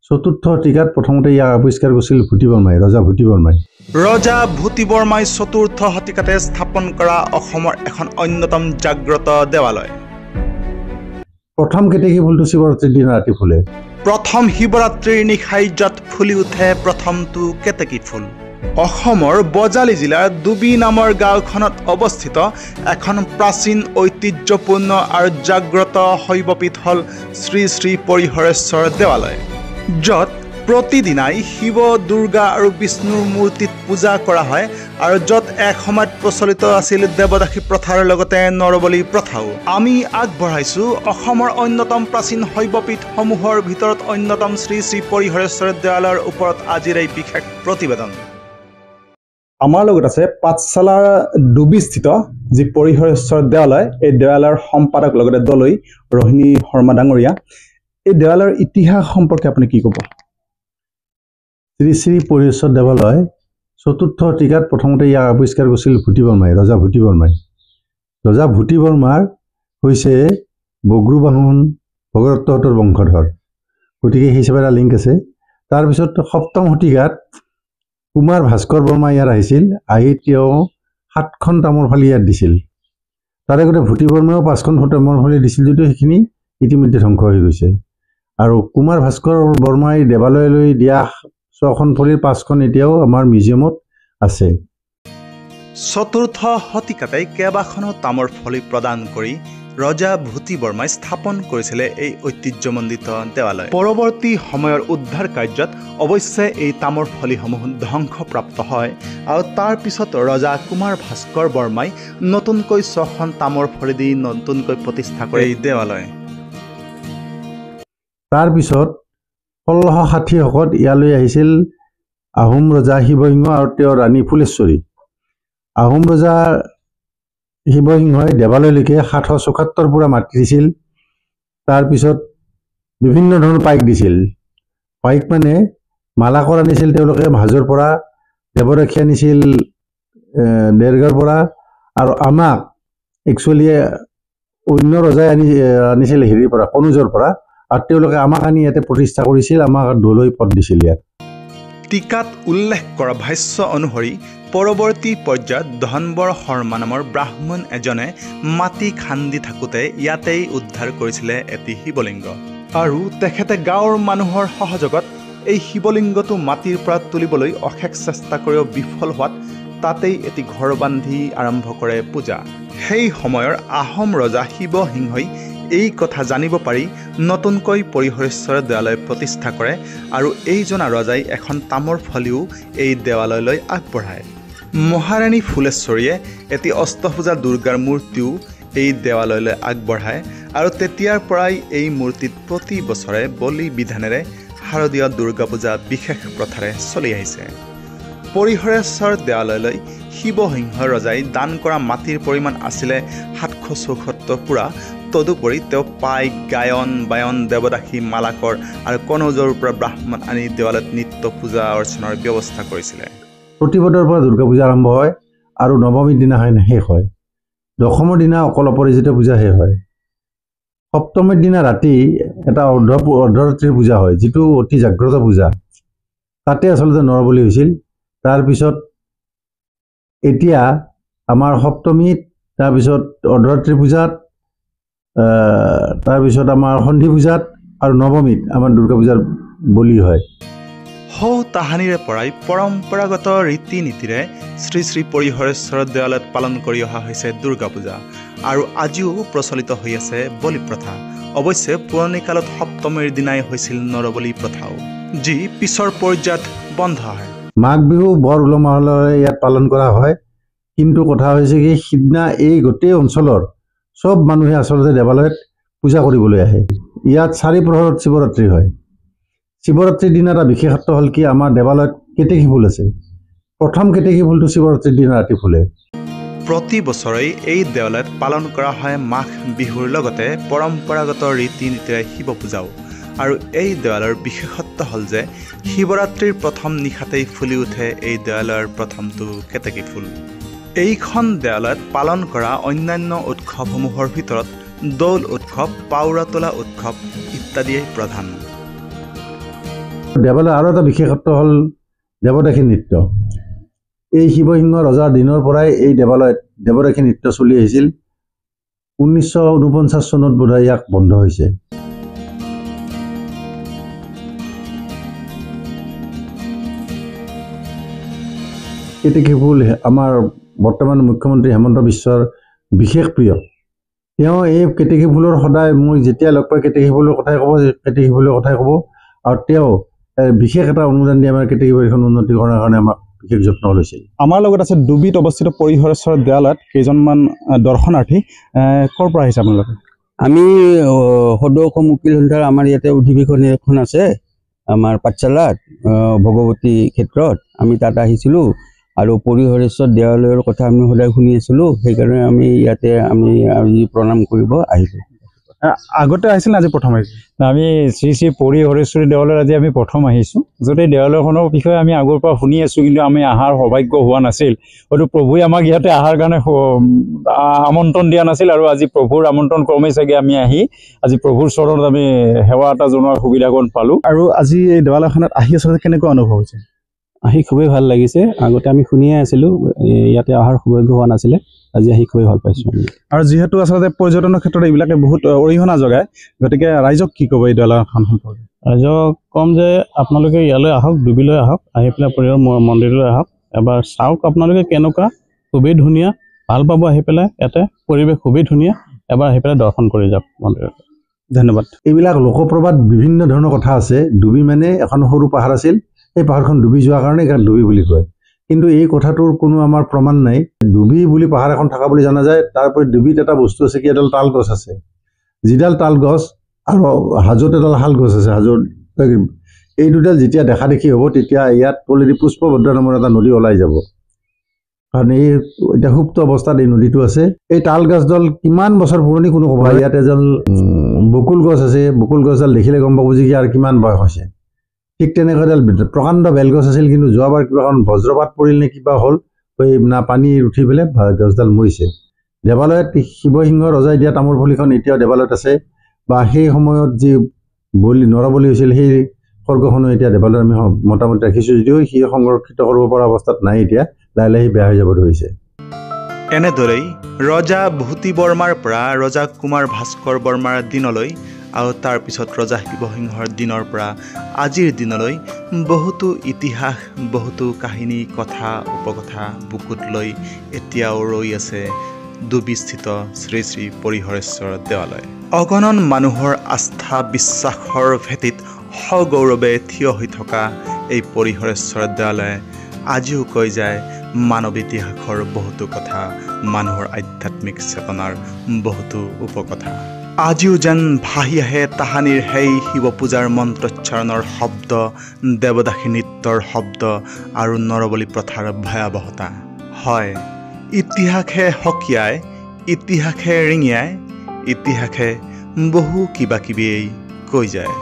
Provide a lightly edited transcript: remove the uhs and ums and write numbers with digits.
চতুৰ্থ শতিকাত প্ৰথমতে ইয়াক আৱিষ্কাৰ কৰিছিল ভূতি বৰ্মাই, ৰজা ভূতি বৰ্মাই। ৰজা ভূতি বৰ্মাই চতুৰ্থ শতিকাতে স্থাপন কৰা অসমৰ এখন অন্যতম জাগ্ৰত দেৱালয়। প্ৰথম কেতেকী ফুলটো শিৱৰাত্ৰিৰ দিনা ৰাতি ফুলে। প্ৰথম শিৱৰাত্ৰিৰ নিশাই য'ত ফুলি উঠে প্ৰথমটো কেতেকী ফুল। অসমৰ বজালী জিলাৰ ডুবি নামৰ গাঁওখনত অৱস্থিত এখন প্ৰাচীন ঐতিহ্যপূৰ্ণ আৰু জাগ্ৰত শৈৱপীঠ হ'ল শ্ৰী শ্ৰী পৰিহৰেশ্বৰ দেৱালয়, য'ত প্ৰতিদিনাই শিৱ, দুৰ্গা আৰু বিষ্ণুৰ মূৰ্তিত পূজা কৰা হয় আৰু য'ত এক সময়ত প্ৰচলিত আছিল দেৱদাসী প্ৰথাৰ লগতে নৰবলি প্ৰথাও। আমি আগবঢ়াইছোঁ অসমৰ অন্যতম প্ৰাচীন শৈৱপীঠসমূহৰ ভিতৰত অন্যতম শ্ৰী শ্ৰী পৰিহৰেশ্বৰ দেৱালয়ৰ ওপৰত আজিৰ এই বিশেষ প্ৰতিবেদন। আমাৰ লগত আছে পাঠশালাৰ ডুবিস্থিত যি পৰিহৰেশ্বৰ দেৱালয়, এই দেৱালয়ৰ সম্পাদক লগতে দলৈ ৰোহিণী শৰ্মা ডাঙৰীয়া। এই দেৱালয়ৰ ইতিহাস সম্পৰ্কে আপুনি কি ক'ব? শ্ৰী শ্ৰী পৰিহৰেশ্বৰ দেৱালয় চতুৰ্থ শতিকাত প্ৰথমতে ইয়াক আৱিষ্কাৰ কৰিছিল ভূতি বৰ্মাই, ৰজা ভূতি বৰ্মাই। ৰজা ভূতি বৰ্মাৰ হৈছে বগ্ৰুবাহন ভগদত্তহঁতৰ বংশধৰ, গতিকে সেই হিচাপে এটা লিংক আছে। তাৰপিছত সপ্তম শতিকাত কুমাৰ ভাস্কৰ বৰ্মা ইয়াত আহিছিল, আহি তেওঁ 7খন তামৰ ফালি ইয়াত দিছিল। তাৰে গোটেই ভূতি বৰ্মাইও 5খন তামৰ ফালি দিছিল, যদিও সেইখিনি ইতিমধ্যে ধ্বংস হৈ গৈছে। আৰু কুমাৰ ভাস্কৰ বৰ্মাই দেৱালয়লৈ দিয়া 6খন ফলিৰ 5খন এতিয়াও আমাৰ মিউজিয়ামত আছে। চতুৰ্থ শতিকাতে কেইবাখনো তামৰ ফলি প্ৰদান কৰি ৰজা ভূতি বৰ্মাই স্থাপন কৰিছিলে এই ঐতিহ্যমণ্ডিত দেৱালয়। পৰৱৰ্তী সময়ৰ উদ্ধাৰ কাৰ্যত অৱশ্যে এই তামৰ ফলিসমূহ ধ্বংসপ্ৰাপ্ত হয় আৰু তাৰ পিছত ৰজা কুমাৰ ভাস্কৰ বৰ্মাই নতুনকৈ 6খন তামৰ ফলি দি নতুনকৈ প্ৰতিষ্ঠা কৰে এই দেৱালয়। তাৰপিছত 1660 ইয়ালৈ আহিছিল আহোম ৰজা শিৱসিংহ আৰু তেওঁৰ ৰাণী ফুলেশ্বৰী। আহোম ৰজা শিৱসিংহই দেৱালয়লৈকে 774 পুৰা মাটি দিছিল। তাৰপিছত বিভিন্ন ধৰণৰ পাইক দিছিল। পাইক মানে মালাকৰ আনিছিল তেওঁলোকে হাজোৰ পৰা, দেৱৰক্ষী আনিছিল দেৰগাঁৱৰ পৰা, আৰু আমাক একচুৱেলি অন্য ৰজাই আনিছিল হেৰিৰ পৰা, কনোজৰ পৰা, আৰু তেওঁলোকে আমাক আনি ইয়াতে প্ৰতিষ্ঠা কৰিছিল, আমাক দলৈ পদ দিছিল ইয়াত। টিকাত উল্লেখ কৰা ভাষ্য অনুসৰি পৰৱৰ্তী পৰ্যায়ত ধনবৰ শৰ্মা নামৰ ব্ৰাহ্মণ এজনে মাটি খান্দি থাকোঁতে ইয়াতেই উদ্ধাৰ কৰিছিলে এটি শিৱলিংগ, আৰু তেখেতে গাঁৱৰ মানুহৰ সহযোগত এই শিৱলিংগটো মাটিৰ পৰা তুলিবলৈ অশেষ চেষ্টা কৰিও বিফল হোৱাত তাতেই এটি ঘৰ বান্ধি আৰম্ভ কৰে পূজা। সেই সময়ৰ আহোম ৰজা শিৱসিংহই এই কথা জানিব পাৰি নতুনকৈ পৰিহৰেশ্বৰ দেৱালয় প্ৰতিষ্ঠা কৰে আৰু এইজনা ৰজাই এখন তামৰ ফলিও এই দেৱালয়লৈ আগবঢ়ায়। মহাৰাণী ফুলেশ্বৰীয়ে এটি অষ্টভুজা দুৰ্গাৰ মূৰ্তিও এই দেৱালয়লৈ আগবঢ়ায় আৰু তেতিয়াৰ পৰাই এই মূৰ্তিত প্ৰতি বছৰে বলি বিধানেৰে শাৰদীয় দুৰ্গা পূজা বিশেষ প্ৰথাৰে চলি আহিছে। পৰিহৰেশ্বৰ দেৱালয়লৈ শিৱসিংহ ৰজাই দান কৰা মাটিৰ পৰিমাণ আছিলে 774 পুৰা। তদুপৰি তেওঁ পাইক, গায়ন, বায়ন, দেৱদাসী, মালাকৰ আৰু কনৌজৰ পৰা ব্ৰাহ্মণ আনি দেৱালয়ত নিত্য পূজা অৰ্চনাৰ ব্যৱস্থা কৰিছিলে। প্ৰতিপদৰ পৰা দুৰ্গা পূজা আৰম্ভ হয় আৰু নৱমীৰ দিনা শেষ হয়। দশমৰ দিনা অকল অপৰাজিতা পূজা শেষ হয়। সপ্তমীৰ দিনা ৰাতি এটা অৰ্ধৰাত্ৰিৰ পূজা হয়, যিটো অতি জাগ্ৰত পূজা। তাতে আচলতে নৰবলি হৈছিল। তাৰপিছত এতিয়া আমাৰ সপ্তমীত, তাৰপিছত অৰ্ধৰাত্ৰি পূজাত, তাৰপিছত আমাৰ সন্ধি পূজাত আৰু নৱমীত আমাৰ দুৰ্গা পূজাৰ বলি হয়। সৌ তাহানিৰে পৰাই পৰম্পৰাগত ৰীতি নীতিৰে শ্ৰী শ্ৰী পৰিহৰেশ্বৰ দেৱালয়ত পালন কৰি অহা হৈছে দুৰ্গা পূজা, আৰু আজিও প্ৰচলিত হৈ আছে বলি প্ৰথা। অৱশ্যে পুৰণি কালত সপ্তমীৰ দিনাই হৈছিল নৰবলি প্ৰথাও, যি পিছৰ পৰ্যায়ত বন্ধ হয়। মাঘ বিহু বৰ উলহ মালহেৰে ইয়াত পালন কৰা হয়, কিন্তু কথা হৈছে কি, সিদিনা এই গোটেই অঞ্চলৰ চব মানুহে আচলতে দেৱালয়ত পূজা কৰিবলৈ আহে। ইয়াত 4 প্ৰহৰত শিৱৰাত্ৰি হয়। শিৱৰাত্ৰিৰ দিনা এটা বিশেষত্ব হ'ল কি, আমাৰ দেৱালয়ত কেতেকী ফুল আছে। প্ৰথম কেতেকী ফুলটো শিৱৰাত্ৰিৰ দিনা ৰাতি ফুলে। প্ৰতি বছৰেই এই দেৱালয়ত পালন কৰা হয় মাঘ বিহুৰ লগতে পৰম্পৰাগত ৰীতি নীতিৰে শিৱ পূজাও। আৰু এই দেৱালয়ৰ বিশেষত্ব হ'ল যে শিৱৰাত্ৰিৰ প্ৰথম নিশাতেই ফুলি উঠে এই দেৱালয়ৰ প্ৰথমটো কেতেকী ফুল। এইখন দেৱালয়ত পালন কৰা অন্যান্য উৎসৱসমূহৰ ভিতৰত দৌল উৎসৱ, পাউৰা তোলা উৎসৱ ইত্যাদিয়েই প্ৰধান। দেৱালয়ৰ আৰু এটা বিশেষত্ব হ'ল দেৱদাসী নৃত্য। এই শিৱসিংহ ৰজাৰ দিনৰ পৰাই এই দেৱালয়ত দেৱদাসী নৃত্য চলি আহিছিল। 1949 চনত বোধহয় ইয়াক বন্ধ হৈছে। কেতেকী ফুল আমাৰ বৰ্তমান মুখ্যমন্ত্ৰী হেমন্ত বিশ্বৰ বিশেষ প্ৰিয়। তেওঁ এই কেতেকী ফুলৰ সদায় মই যেতিয়া লগ পাই কেতেকী ফুলৰ কথাই ক'ব আৰু তেওঁ বিশেষ এটা অনুদান দিয়ে আমাৰ কেতেকী বাৰীখন উন্নতিকৰণৰ কাৰণে আমাক বিশেষ যত্ন লৈছিল। আমাৰ লগত আছে ডুবিত অৱস্থিত পৰিহৰেশ্বৰ দেৱালয়ত কেইজনমান দৰ্শনাৰ্থী। ক'ৰ পৰা আহিছে আপোনালোকে? আমি সদৌ অসম উকিল সন্থাৰ আমাৰ ইয়াতে অধিৱেশন এখন আছে আমাৰ পাঠশালাত ভগৱতী ক্ষেত্ৰত, আমি তাত আহিছিলোঁ আৰু পৰিহৰেশ্বৰ দেৱালয়ৰ কথা আমি সদায় শুনি আছিলোঁ, সেইকাৰণে আমি ইয়াতে আজি প্ৰণাম কৰিব আহিলোঁ। আগতে আহিছিল নে আজি প্ৰথম আহিছিল? আমি শ্ৰী শ্ৰী পৰিহৰেশ্বৰী দেৱালয়ত আজি আমি প্ৰথম আহিছোঁ। যদি দেৱালয়খনৰ বিষয়ে আমি আগৰ পৰা শুনি আছোঁ, কিন্তু আমি অহাৰ সৌভাগ্য হোৱা নাছিল। হয়তো প্ৰভুৱে আমাক ইয়াতে অহাৰ কাৰণে আমন্ত্ৰণ দিয়া নাছিল, আৰু আজি প্ৰভুৰ আমন্ত্ৰণ ক্ৰমেই চাগে আমি আহি আজি প্ৰভুৰ চৰণত আমি সেৱা এটা জনোৱাৰ সুবিধাকণ পালোঁ। আৰু আজি এই দেৱালয়খনত আহি আচলতে কেনেকুৱা অনুভৱ হৈছে? আহি খুবেই ভাল লাগিছে। আগতে আমি শুনিয়ে আছিলোঁ, ইয়াতে অহাৰ সৌভাগ্য হোৱা নাছিলে, আজি আহি খুবেই ভাল পাইছোঁ। আৰু যিহেতু আচলতে পৰ্যটনৰ ক্ষেত্ৰত এইবিলাকে বহুত অৰিহণা যোগায়, গতিকে ৰাইজক কি ক'ব এই দেৱালয়খন সম্পৰ্কে? ৰাইজক ক'ম যে আপোনালোকে ইয়ালৈ আহক, ডুবিলৈ আহক, আহি পেলাই পৰিহৰ মন্দিৰলৈ আহক, এবাৰ চাওক আপোনালোকে কেনেকুৱা, খুবেই ধুনীয়া, ভাল পাব আহি পেলাই। ইয়াতে পৰিৱেশ খুবেই ধুনীয়া, এবাৰ আহি পেলাই দৰ্শন কৰি যাওক মন্দিৰত। ধন্যবাদ। এইবিলাক লোকপ্ৰবাদ বিভিন্ন ধৰণৰ কথা আছে। ডুবি মানে এখন সৰু পাহাৰ আছিল, সেই পাহাৰখন ডুবি যোৱাৰ কাৰণে ইয়াক ডুবি বুলি কয়, কিন্তু এই কথাটোৰ কোনো আমাৰ প্ৰমাণ নাই। ডুবি বুলি পাহাৰ এখন থকা বুলি জনা যায়। তাৰপৰি ডুবিত এটা বস্তু আছে, কি এডাল তাল গছ আছে, যিডাল তাল গছ আৰু হাজোত এডাল শাল গছ আছে। হাজোত এই দুডাল যেতিয়া দেখা দেখি হ'ব, তেতিয়া ইয়াত তলেদি পুষ্পভদ্ৰা নামৰ এটা নদী ওলাই যাব, কাৰণ এই এতিয়া সুপ্ত অৱস্থাত এই নদীটো আছে। এই তাল গছডাল কিমান বছৰ পুৰণি কোনো ক'ব। ইয়াত এডাল বকুল গছ আছে, বকুল গছডাল দেখিলে গম পাব যে ইয়াৰ কিমান বয়স হৈছে। ঠিক তেনেকৈ এডাল প্ৰকাণ্ড বেলগছ আছিল, কিন্তু যোৱাবাৰ কিবা এখন বজ্ৰপাত পৰিল নে কিবা হ'ল, না পানী উঠি পেলাই গছডাল মৰিছে। দেৱালয়ত শিৱসিংহ ৰজাই দিয়া তামোল ফলিখন এতিয়াও দেৱালয়ত আছে, বা সেই সময়ত যি নৰবলি হৈছিল সেই স্বৰ্গখনো এতিয়া দেৱালয়ত আমি মোটামুটি ৰাখিছোঁ, যদিও সি সংৰক্ষিত কৰিব পৰা অৱস্থাত নাই। এতিয়া লাহে লাহে বেয়া হৈ যাব ধৰিছে। এনেদৰেই ৰজা ভূতি বৰ্মাৰ পৰা ৰজা কুমাৰ ভাস্কৰ বৰ্মাৰ দিনলৈ, আৰু তাৰ পিছত ৰজা শিৱসিংহৰ দিনৰ পৰা আজিৰ দিনলৈ বহুতো ইতিহাস, বহুতো কাহিনী, কথা উপকথা বুকুত লৈ এতিয়াও ৰৈ আছে ডুবিস্থিত শ্ৰী শ্ৰী পৰিহৰেশ্বৰ দেৱালয়। অগণন মানুহৰ আস্থা বিশ্বাসৰ ভেটিত সগৌৰৱে থিয় হৈ থকা এই পৰিহৰেশ্বৰ দেৱালয়ে আজিও কৈ যায় মানৱ ইতিহাসৰ বহুতো কথা, মানুহৰ আধ্যাত্মিক চেতনাৰ বহুতো উপকথা। আজিও যেন ভাহি আহে তাহানিৰ সেই শিৱ পূজাৰ মন্ত্ৰোচ্চাৰণৰ শব্দ, দেৱদাসী নৃত্যৰ শব্দ আৰু নৰবলি প্ৰথাৰ ভয়াৱহতা। হয়, ইতিহাসে সকীয়াই, ইতিহাসে ৰিঙিয়াই, ইতিহাসে বহু কিবা কিবিয়েই কৈ যায়।